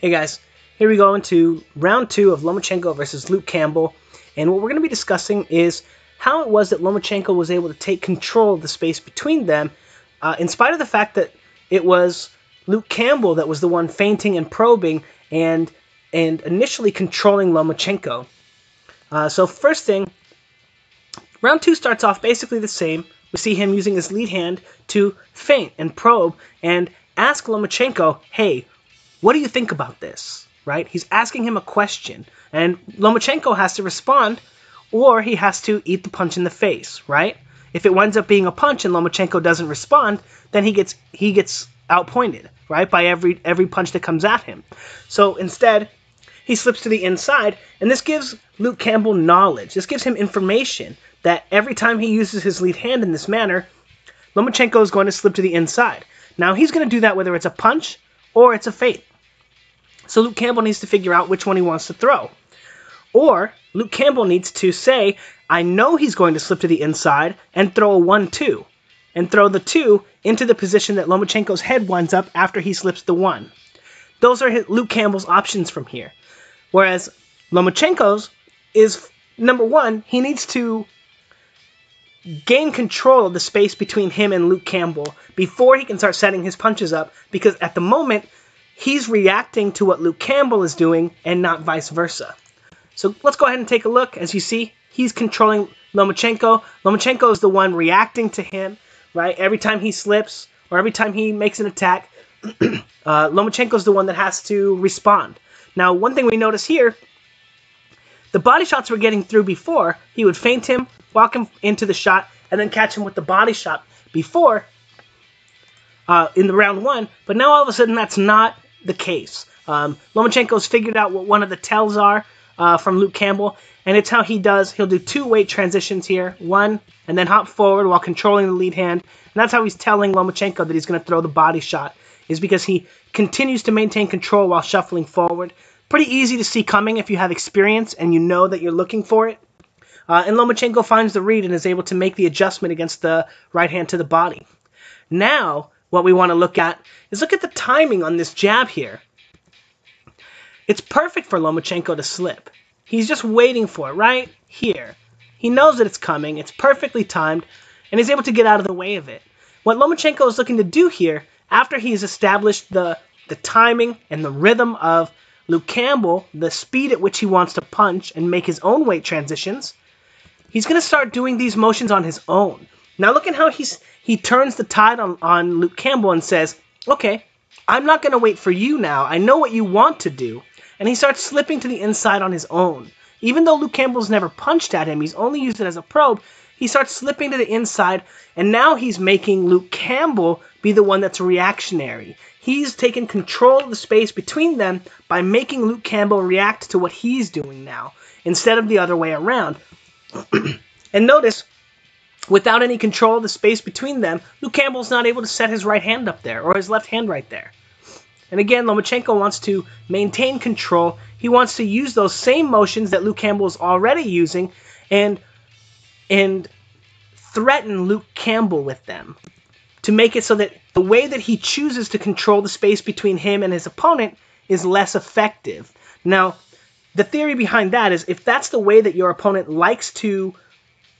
Hey guys, here we go into round 2 of Lomachenko versus Luke Campbell, and what we're going to be discussing is how it was that Lomachenko was able to take control of the space between them, in spite of the fact that it was Luke Campbell that was the one feinting and probing and initially controlling Lomachenko. So first thing, round 2 starts off basically the same. We see him using his lead hand to feint and probe and ask Lomachenko, hey, what do you think about this? Right? He's asking him a question, and Lomachenko has to respond, or he has to eat the punch in the face, right? If it winds up being a punch and Lomachenko doesn't respond, then he gets outpointed, right, by every punch that comes at him. So instead, he slips to the inside, and this gives Luke Campbell knowledge. This gives him information that every time he uses his lead hand in this manner, Lomachenko is going to slip to the inside. Now, he's going to do that whether it's a punch or it's a feint. So Luke Campbell needs to figure out which one he wants to throw. Or Luke Campbell needs to say, I know he's going to slip to the inside and throw a 1-2. And throw the 2 into the position that Lomachenko's head winds up after he slips the 1. Those are Luke Campbell's options from here. Whereas Lomachenko's is, number 1, he needs to gain control of the space between him and Luke Campbell before he can start setting his punches up, because at the moment, he's reacting to what Luke Campbell is doing and not vice versa. So let's go ahead and take a look. As you see, he's controlling Lomachenko. Lomachenko is the one reacting to him, right? Every time he slips or every time he makes an attack, Lomachenko is the one that has to respond. Now, one thing we notice here, the body shots we're getting through before, he would feint him, walk him into the shot, and then catch him with the body shot before in the round 1. But now all of a sudden that's not the case. Lomachenko's figured out what one of the tells are from Luke Campbell, and it's how he'll do 2 weight transitions here, 1, and then hop forward while controlling the lead hand, and that's how he's telling Lomachenko that he's going to throw the body shot, is because he continues to maintain control while shuffling forward. Pretty easy to see coming if you have experience and you know that you're looking for it. And Lomachenko finds the read and is able to make the adjustment against the right hand to the body. Now, what we want to look at is look at the timing on this jab here. It's perfect for Lomachenko to slip. He's just waiting for it right here. He knows that it's coming. It's perfectly timed, and he's able to get out of the way of it. What Lomachenko is looking to do here, after he's established the timing and the rhythm of Luke Campbell, the speed at which he wants to punch and make his own weight transitions, he's going to start doing these motions on his own. Now look at how he turns the tide on Luke Campbell and says, okay, I'm not going to wait for you now. I know what you want to do. And he starts slipping to the inside on his own. Even though Luke Campbell's never punched at him, he's only used it as a probe, he starts slipping to the inside, and now he's making Luke Campbell be the one that's reactionary. He's taken control of the space between them by making Luke Campbell react to what he's doing now, instead of the other way around. And notice, without any control of the space between them, Luke Campbell's not able to set his right hand up there, or his left hand right there. And again, Lomachenko wants to maintain control. He wants to use those same motions that Luke Campbell is already using and threaten Luke Campbell with them to make it so that the way that he chooses to control the space between him and his opponent is less effective. Now, the theory behind that is if that's the way that your opponent likes to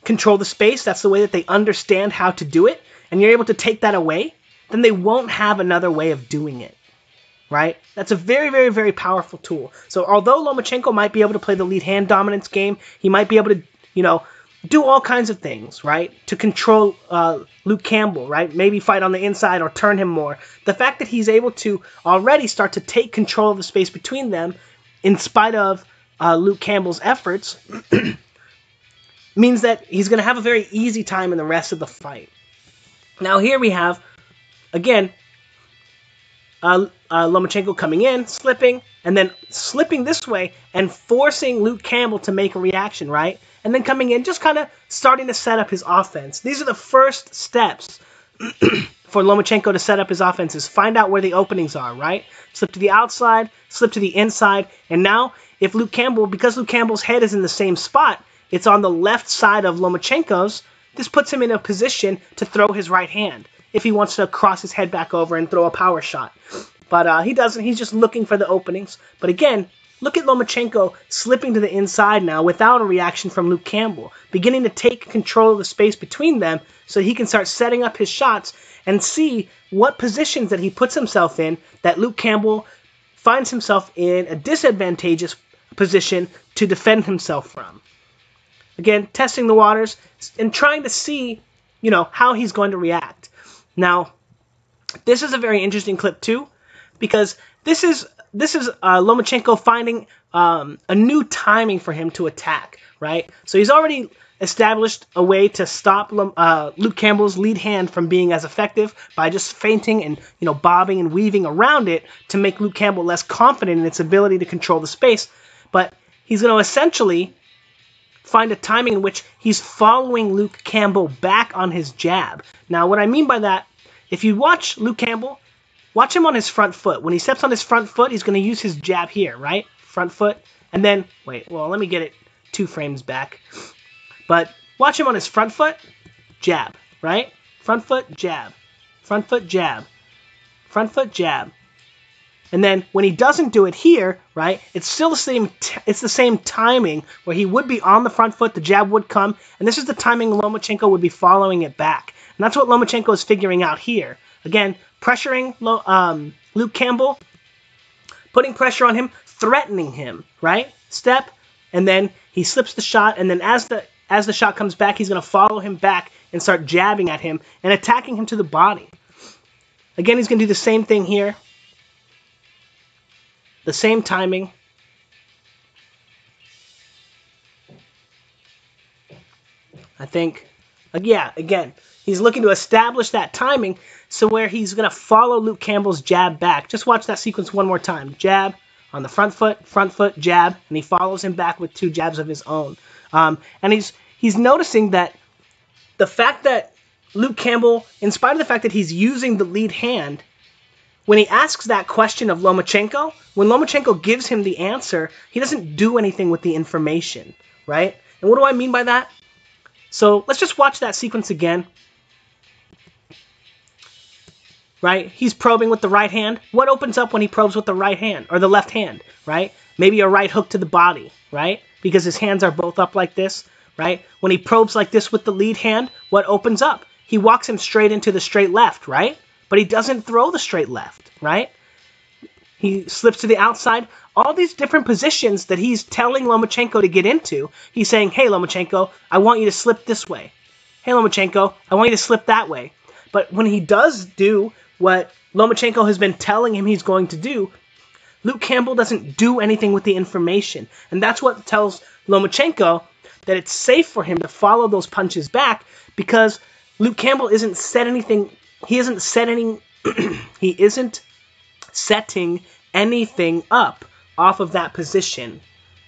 control the space, that's the way that they understand how to do it, and you're able to take that away, then they won't have another way of doing it. Right? That's a very, very, very powerful tool. So although Lomachenko might be able to play the lead hand dominance game, he might be able to, do all kinds of things, right, to control Luke Campbell, right? Maybe fight on the inside or turn him more. The fact that he's able to already start to take control of the space between them, in spite of Luke Campbell's efforts, means that he's going to have a very easy time in the rest of the fight. Now here we have, again, Lomachenko coming in, slipping, and then slipping this way and forcing Luke Campbell to make a reaction, right? And then coming in, just kind of starting to set up his offense. These are the first steps for Lomachenko to set up his offense, is find out where the openings are, right? Slip to the outside, slip to the inside, and now if because Luke Campbell's head is in the same spot, it's on the left side of Lomachenko's, this puts him in a position to throw his right hand if he wants to cross his head back over and throw a power shot. But he doesn't. He's just looking for the openings. But again, look at Lomachenko slipping to the inside now without a reaction from Luke Campbell, beginning to take control of the space between them so he can start setting up his shots and see what positions that he puts himself in that Luke Campbell finds himself in a disadvantageous position to defend himself from. Again, testing the waters and trying to see, how he's going to react. Now, this is a very interesting clip too, because this is Lomachenko finding a new timing for him to attack, right? So he's already established a way to stop Luke Campbell's lead hand from being as effective by just feinting and bobbing and weaving around it to make Luke Campbell less confident in its ability to control the space. But he's going to essentially find a timing in which he's following Luke Campbell back on his jab. Now, what I mean by that, if you watch Luke Campbell, watch him on his front foot. When he steps on his front foot, he's going to use his jab here, right? Front foot. And then, let me get it 2 frames back. But watch him on his front foot, jab, right? Front foot, jab. Front foot, jab. Front foot, jab. And then when he doesn't do it here, right, it's still the same. It's the same timing where he would be on the front foot, the jab would come, and this is the timing Lomachenko would be following it back. And that's what Lomachenko is figuring out here. Again, pressuring Luke Campbell, putting pressure on him, threatening him, right? Step, and then he slips the shot, and then as the shot comes back, he's going to follow him back and start jabbing at him and attacking him to the body. Again, he's going to do the same thing here. The same timing. I think, again, he's looking to establish that timing so where he's going to follow Luke Campbell's jab back. Just watch that sequence one more time. Jab on the front foot, jab, and he follows him back with 2 jabs of his own. And he's noticing that the fact that Luke Campbell, in spite of the fact that he's using the lead hand, when he asks that question of Lomachenko, when Lomachenko gives him the answer, he doesn't do anything with the information, right? And what do I mean by that? So let's just watch that sequence again. Right? He's probing with the right hand. What opens up when he probes with the right hand, or the left hand, right? Maybe a right hook to the body, right? Because his hands are both up like this, right? When he probes like this with the lead hand, what opens up? He walks him straight into the straight left, right? But he doesn't throw the straight left, right? He slips to the outside. All these different positions that he's telling Lomachenko to get into, he's saying, hey, Lomachenko, I want you to slip this way. Hey, Lomachenko, I want you to slip that way. But when he does do what Lomachenko has been telling him he's going to do, Luke Campbell doesn't do anything with the information. And that's what tells Lomachenko that it's safe for him to follow those punches back, because Luke Campbell isn't setting anything up off of that position.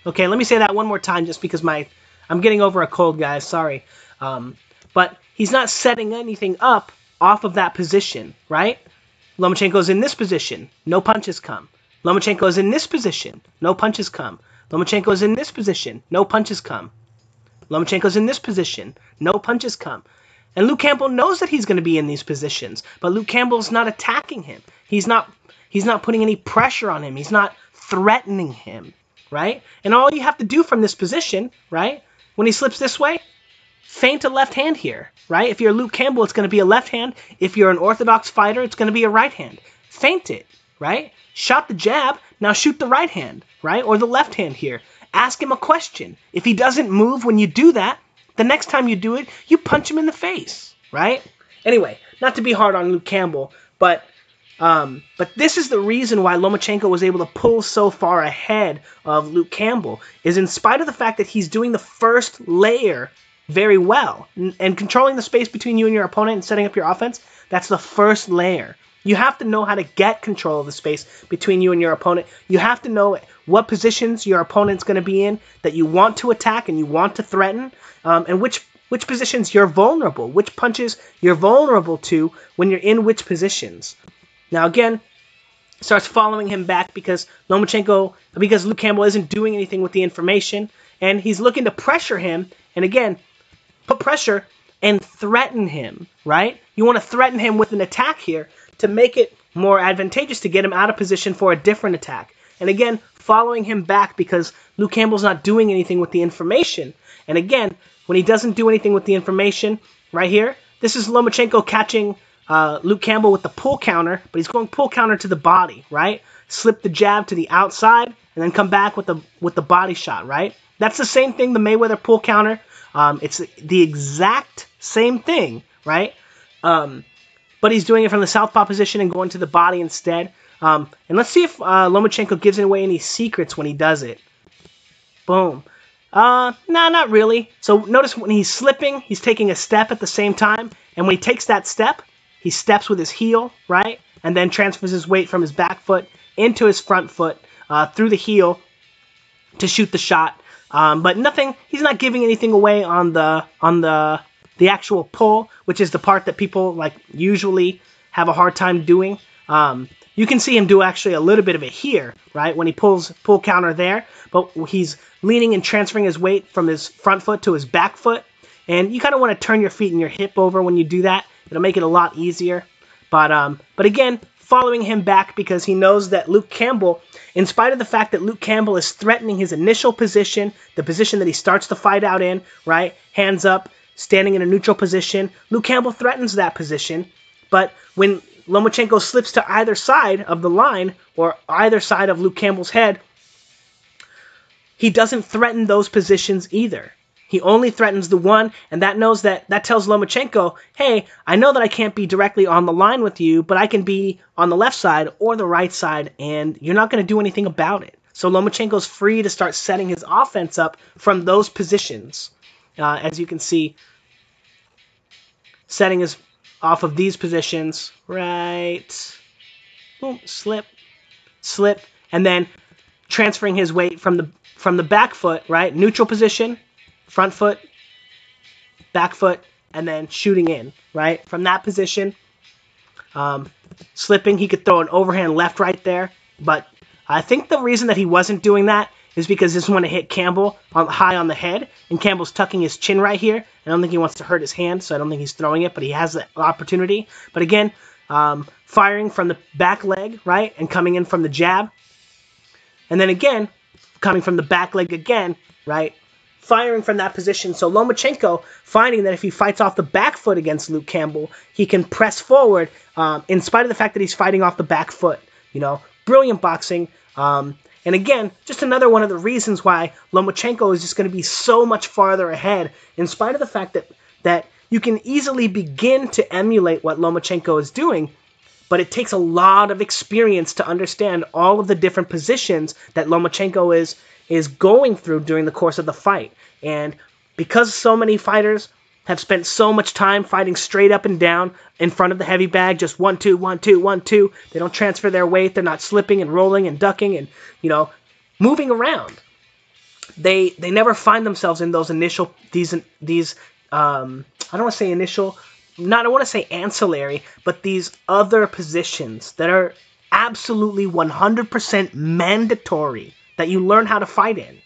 Okay, let me say that one more time just because I'm getting over a cold, guys. Sorry. But he's not setting anything up off of that position, right? Lomachenko's in this position. No punches come. Lomachenko's in this position. No punches come. Lomachenko's in this position. No punches come. Lomachenko's in this position. No punches come. And Luke Campbell knows that he's going to be in these positions, but Luke Campbell's not attacking him. He's not putting any pressure on him. He's not threatening him, right? And all you have to do from this position, right, when he slips this way, feint a left hand here, right? If you're Luke Campbell, it's going to be a left hand. If you're an orthodox fighter, it's going to be a right hand. Feint it, right? Shot the jab, now shoot the right hand, right? Or the left hand here. Ask him a question. If he doesn't move when you do that, the next time you do it, you punch him in the face, right? Anyway, not to be hard on Luke Campbell, but this is the reason why Lomachenko was able to pull so far ahead of Luke Campbell, is in spite of the fact that he's doing the first layer very well and controlling the space between you and your opponent and setting up your offense. That's the first layer. You have to know how to get control of the space between you and your opponent. You have to know what positions your opponent's going to be in that you want to attack and you want to threaten, and which positions you're vulnerable, which punches you're vulnerable to when you're in which positions. Now again, starts following him back because Luke Campbell isn't doing anything with the information, and he's looking to pressure him, and again, put pressure and threaten him, right? You want to threaten him with an attack here to make it more advantageous to get him out of position for a different attack. And again, following him back because Luke Campbell's not doing anything with the information. And again, when he doesn't do anything with the information, right here, this is Lomachenko catching Luke Campbell with the pull counter, but he's going pull counter to the body, right? Slip the jab to the outside, and then come back with the body shot, right? That's the same thing, the Mayweather pull counter. It's the exact same thing, right? But he's doing it from the southpaw position and going to the body instead. And let's see if Lomachenko gives away any secrets when he does it. Boom. Nah, not really. So notice when he's slipping, he's taking a step at the same time. And when he takes that step, he steps with his heel, right? And then transfers his weight from his back foot into his front foot through the heel to shoot the shot. But nothing, he's not giving anything away on the actual pull, which is the part that people like usually have a hard time doing. You can see him do actually a little bit of it here, right? When he pulls pull counter there, but he's leaning and transferring his weight from his front foot to his back foot. And you kind of want to turn your feet and your hip over when you do that. It'll make it a lot easier. But again, following him back because he knows that Luke Campbell, in spite of the fact that Luke Campbell is threatening his initial position, the position that he starts the fight out in, right? Hands up, standing in a neutral position. Luke Campbell threatens that position. But when Lomachenko slips to either side of the line or either side of Luke Campbell's head, he doesn't threaten those positions either. He only threatens the one, and that tells Lomachenko, hey, I know that I can't be directly on the line with you, but I can be on the left side or the right side, and you're not going to do anything about it. So Lomachenko's free to start setting his offense up from those positions. As you can see, setting his off of these positions, right, boom, slip, and then transferring his weight from the back foot, right, neutral position, front foot, back foot, and then shooting in, right, from that position, slipping. He could throw an overhand left right there, but I think the reason that he wasn't doing that is because this one hit Campbell high on the head, and Campbell's tucking his chin right here. I don't think he wants to hurt his hand, so I don't think he's throwing it, but he has the opportunity. But again, firing from the back leg, right, and coming in from the jab. And then again, coming from the back leg again, right, firing from that position. So Lomachenko, finding that if he fights off the back foot against Luke Campbell, he can press forward in spite of the fact that he's fighting off the back foot. You know, brilliant boxing. And again, just another one of the reasons why Lomachenko is just going to be so much farther ahead, in spite of the fact that you can easily begin to emulate what Lomachenko is doing, but it takes a lot of experience to understand all of the different positions that Lomachenko is going through during the course of the fight. And because so many fighters have spent so much time fighting straight up and down in front of the heavy bag, just 1, 2, 1, 2, 1, 2. They don't transfer their weight. They're not slipping and rolling and ducking and, you know, moving around. They never find themselves in those initial, these I don't want to say initial, I want to say ancillary, but these other positions that are absolutely 100% mandatory that you learn how to fight in.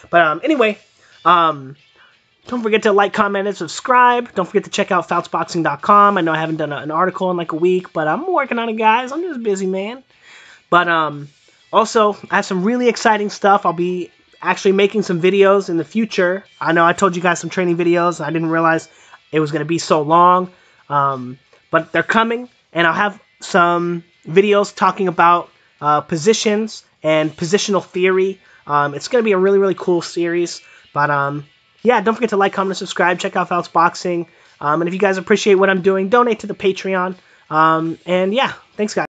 But anyway, don't forget to like, comment, and subscribe. Don't forget to check out FoutsBoxing.com. I know I haven't done an article in like a week, but I'm working on it, guys. I'm just busy, man. But also, I have some really exciting stuff. I'll be actually making some videos in the future. I know I told you guys some training videos. I didn't realize it was going to be so long. But they're coming, and I'll have some videos talking about positions and positional theory. It's going to be a really, really cool series. But yeah, don't forget to like, comment, and subscribe. Check out Fouts Boxing. And if you guys appreciate what I'm doing, donate to the Patreon. And yeah, thanks, guys.